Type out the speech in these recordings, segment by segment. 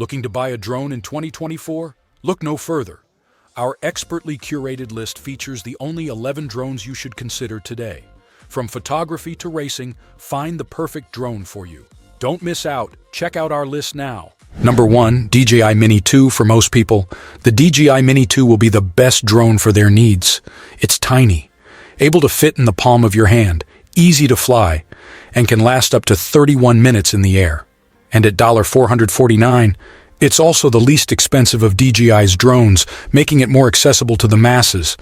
Looking to buy a drone in 2024? Look no further. Our expertly curated list features the only 11 drones you should consider today. From photography to racing, find the perfect drone for you. Don't miss out. Check out our list now. Number 1, DJI Mini 2. For most people, the DJI Mini 2 will be the best drone for their needs. It's tiny, able to fit in the palm of your hand, easy to fly, and can last up to 31 minutes in the air. And at $449, it's also the least expensive of DJI's drones, making it more accessible to the masses.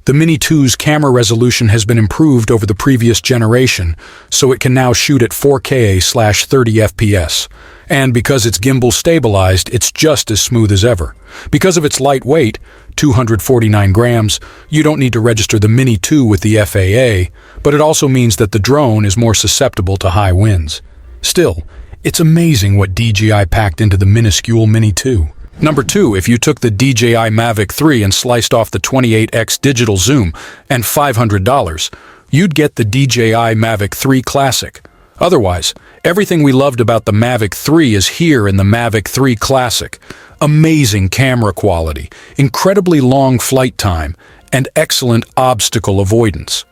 The Mini 2's camera resolution has been improved over the previous generation, so it can now shoot at 4K/30 FPS. And because it's gimbal stabilized, it's just as smooth as ever. Because of its light weight, 249 grams, you don't need to register the Mini 2 with the FAA, but it also means that the drone is more susceptible to high winds. Still, it's amazing what DJI packed into the minuscule Mini 2. Number 2, if you took the DJI Mavic 3 and sliced off the 28x digital zoom and $500, you'd get the DJI Mavic 3 Classic. Otherwise, everything we loved about the Mavic 3 is here in the Mavic 3 Classic. Amazing camera quality, incredibly long flight time, and excellent obstacle avoidance.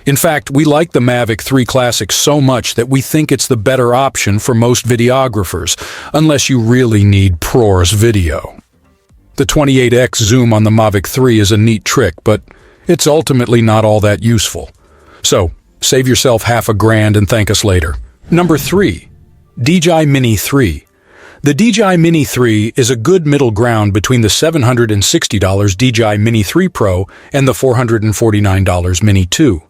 In fact, we like the Mavic 3 Classic so much that we think it's the better option for most videographers, unless you really need ProRes video. The 28x zoom on the Mavic 3 is a neat trick, but it's ultimately not all that useful. So, save yourself $1,000 and thank us later. Number 3, DJI Mini 3. The DJI Mini 3 is a good middle ground between the $760 DJI Mini 3 Pro and the $449 Mini 2.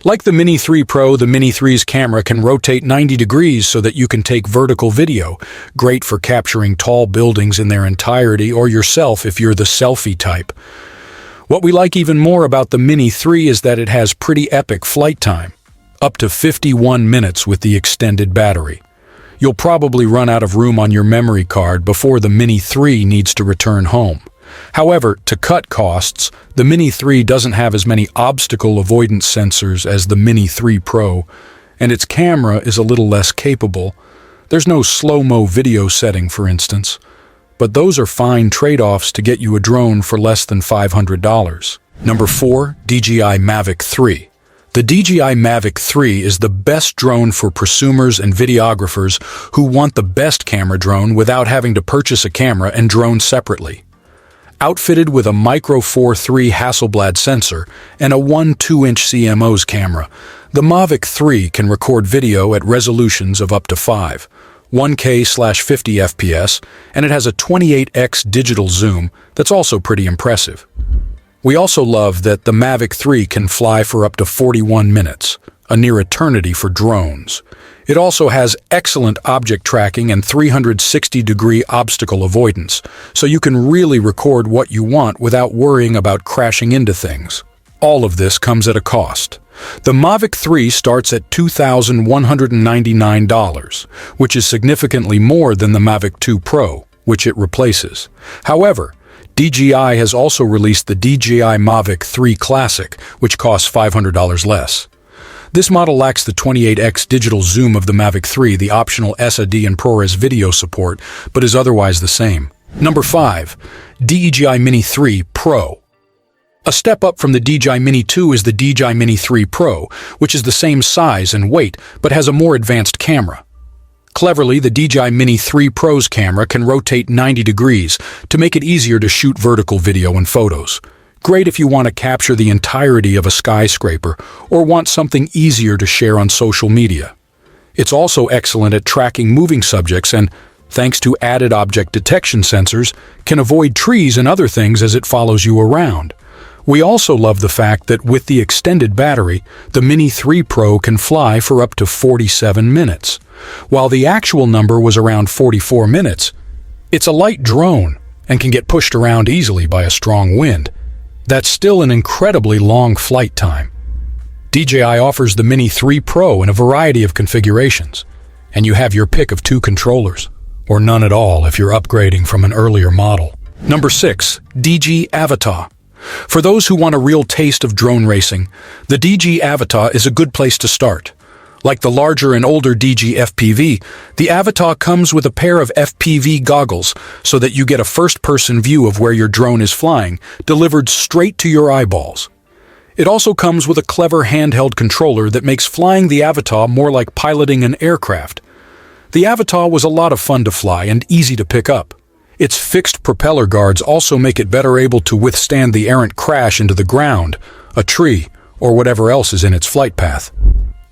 Like the Mini 3 Pro, the Mini 3's camera can rotate 90 degrees so that you can take vertical video, great for capturing tall buildings in their entirety or yourself if you're the selfie type. What we like even more about the Mini 3 is that it has pretty epic flight time, up to 51 minutes with the extended battery. You'll probably run out of room on your memory card before the Mini 3 needs to return home. However, to cut costs, the Mini 3 doesn't have as many obstacle avoidance sensors as the Mini 3 Pro, and its camera is a little less capable. There's no slow-mo video setting, for instance. But those are fine trade-offs to get you a drone for less than $500. Number 4, DJI Mavic 3. The DJI Mavic 3 is the best drone for prosumers and videographers who want the best camera drone without having to purchase a camera and drone separately. Outfitted with a Micro Four 3 Hasselblad sensor and a 1.2-inch CMOS camera, the Mavic 3 can record video at resolutions of up to 1K/50 FPS, and it has a 28x digital zoom that's also pretty impressive. We also love that the Mavic 3 can fly for up to 41 minutes, a near eternity for drones. It also has excellent object tracking and 360-degree obstacle avoidance, so you can really record what you want without worrying about crashing into things. All of this comes at a cost. The Mavic 3 starts at $2,199, which is significantly more than the Mavic 2 Pro, which it replaces. However, DJI has also released the DJI Mavic 3 Classic, which costs $500 less. This model lacks the 28x digital zoom of the Mavic 3, the optional SAD and ProRes video support, but is otherwise the same. Number 5, DJI Mini 3 Pro. A step up from the DJI Mini 2 is the DJI Mini 3 Pro, which is the same size and weight, but has a more advanced camera. Cleverly, the DJI Mini 3 Pro's camera can rotate 90 degrees to make it easier to shoot vertical video and photos. Great if you want to capture the entirety of a skyscraper or want something easier to share on social media. It's also excellent at tracking moving subjects and, thanks to added object detection sensors, can avoid trees and other things as it follows you around. We also love the fact that with the extended battery, the Mini 3 Pro can fly for up to 47 minutes. While the actual number was around 44 minutes, it's a light drone and can get pushed around easily by a strong wind. That's still an incredibly long flight time. DJI offers the Mini 3 Pro in a variety of configurations, and you have your pick of 2 controllers, or none at all if you're upgrading from an earlier model. Number 6, DJI Avata. For those who want a real taste of drone racing, the DJI Avata is a good place to start. Like the larger and older DJI FPV, the Avata comes with a pair of FPV goggles so that you get a first-person view of where your drone is flying, delivered straight to your eyeballs. It also comes with a clever handheld controller that makes flying the Avata more like piloting an aircraft. The Avata was a lot of fun to fly and easy to pick up. Its fixed propeller guards also make it better able to withstand the errant crash into the ground, a tree, or whatever else is in its flight path.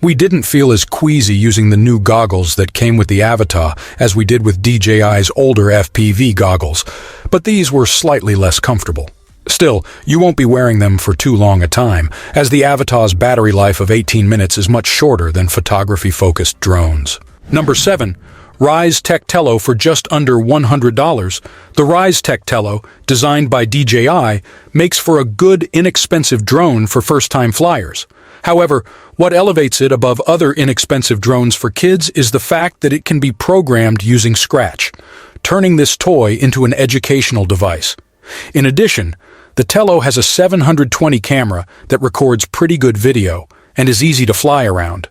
We didn't feel as queasy using the new goggles that came with the Avata as we did with DJI's older FPV goggles, but these were slightly less comfortable. Still, you won't be wearing them for too long a time, as the Avata's battery life of 18 minutes is much shorter than photography-focused drones. Number 7. Rise Tech Tello for just under $100. The Rise Tech Tello, designed by DJI, makes for a good, inexpensive drone for first-time flyers. However, what elevates it above other inexpensive drones for kids is the fact that it can be programmed using Scratch, turning this toy into an educational device. In addition, the Tello has a 720 camera that records pretty good video and is easy to fly around.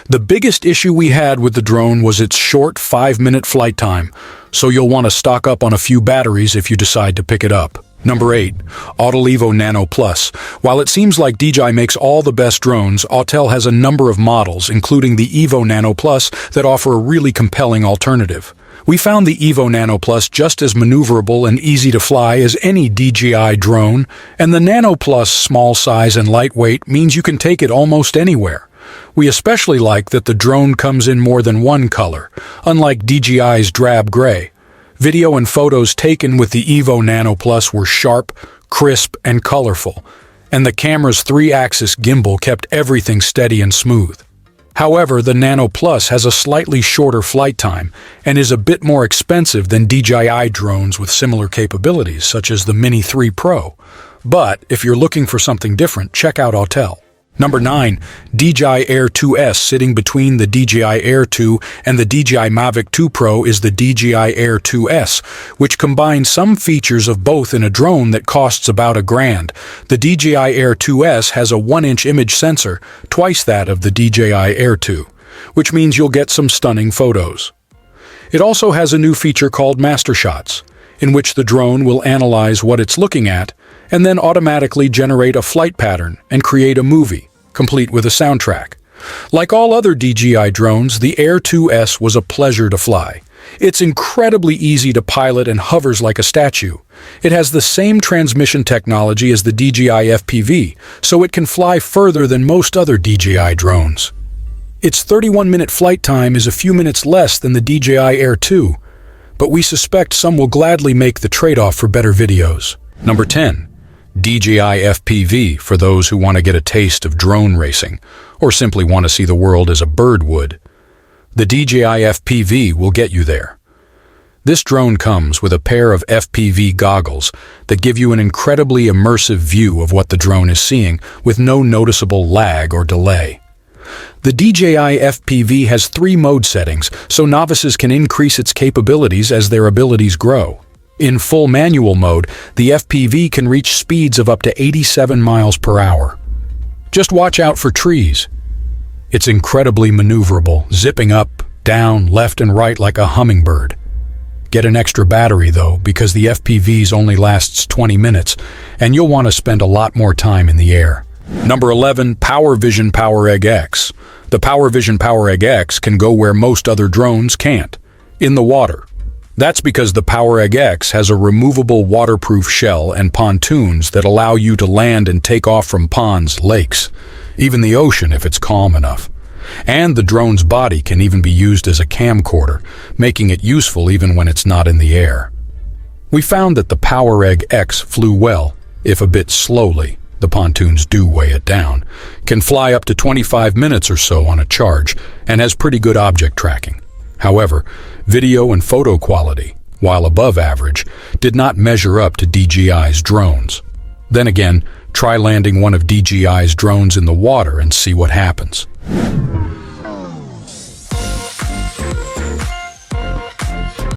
The biggest issue we had with the drone was its short 5-minute flight time, so you'll want to stock up on a few batteries if you decide to pick it up. Number 8. Evo Nano Plus. While it seems like DJI makes all the best drones, Autel has a number of models, including the Evo Nano Plus, that offer a really compelling alternative. We found the Evo Nano Plus just as maneuverable and easy to fly as any DJI drone, and the Nano Plus small size and lightweight means you can take it almost anywhere. We especially like that the drone comes in more than one color, unlike DJI's drab gray. Video and photos taken with the Evo Nano Plus were sharp, crisp, and colorful, and the camera's 3-axis gimbal kept everything steady and smooth. However, the Nano Plus has a slightly shorter flight time and is a bit more expensive than DJI drones with similar capabilities, such as the Mini 3 Pro. But if you're looking for something different, check out Autel. Number 9. DJI Air 2S. Sitting between the DJI Air 2 and the DJI Mavic 2 Pro is the DJI Air 2S, which combines some features of both in a drone that costs about $1,000. The DJI Air 2S has a 1-inch image sensor, twice that of the DJI Air 2, which means you'll get some stunning photos. It also has a new feature called Master Shots, in which the drone will analyze what it's looking at and then automatically generate a flight pattern and create a movie, complete with a soundtrack. Like all other DJI drones, the Air 2S was a pleasure to fly. It's incredibly easy to pilot and hovers like a statue. It has the same transmission technology as the DJI FPV, so it can fly further than most other DJI drones. Its 31-minute flight time is a few minutes less than the DJI Air 2, but we suspect some will gladly make the trade-off for better videos. Number 10. DJI FPV for those who want to get a taste of drone racing, or simply want to see the world as a bird would. The DJI FPV will get you there. This drone comes with a pair of FPV goggles that give you an incredibly immersive view of what the drone is seeing with no noticeable lag or delay. The DJI FPV has 3 mode settings, so novices can increase its capabilities as their abilities grow. In full manual mode, the FPV can reach speeds of up to 87 miles per hour. Just watch out for trees. It's incredibly maneuverable, zipping up, down, left and right like a hummingbird. Get an extra battery though, because the FPV's only lasts 20 minutes, and you'll want to spend a lot more time in the air. Number 11. PowerVision Poweregg X. The PowerVision Poweregg X can go where most other drones can't, in the water. That's because the Poweregg X has a removable waterproof shell and pontoons that allow you to land and take off from ponds, lakes, even the ocean if it's calm enough. And the drone's body can even be used as a camcorder, making it useful even when it's not in the air. We found that the Poweregg X flew well, if a bit slowly. The pontoons do weigh it down, can fly up to 25 minutes or so on a charge, and has pretty good object tracking. However, video and photo quality, while above average, did not measure up to DJI's drones. Then again, try landing one of DJI's drones in the water and see what happens.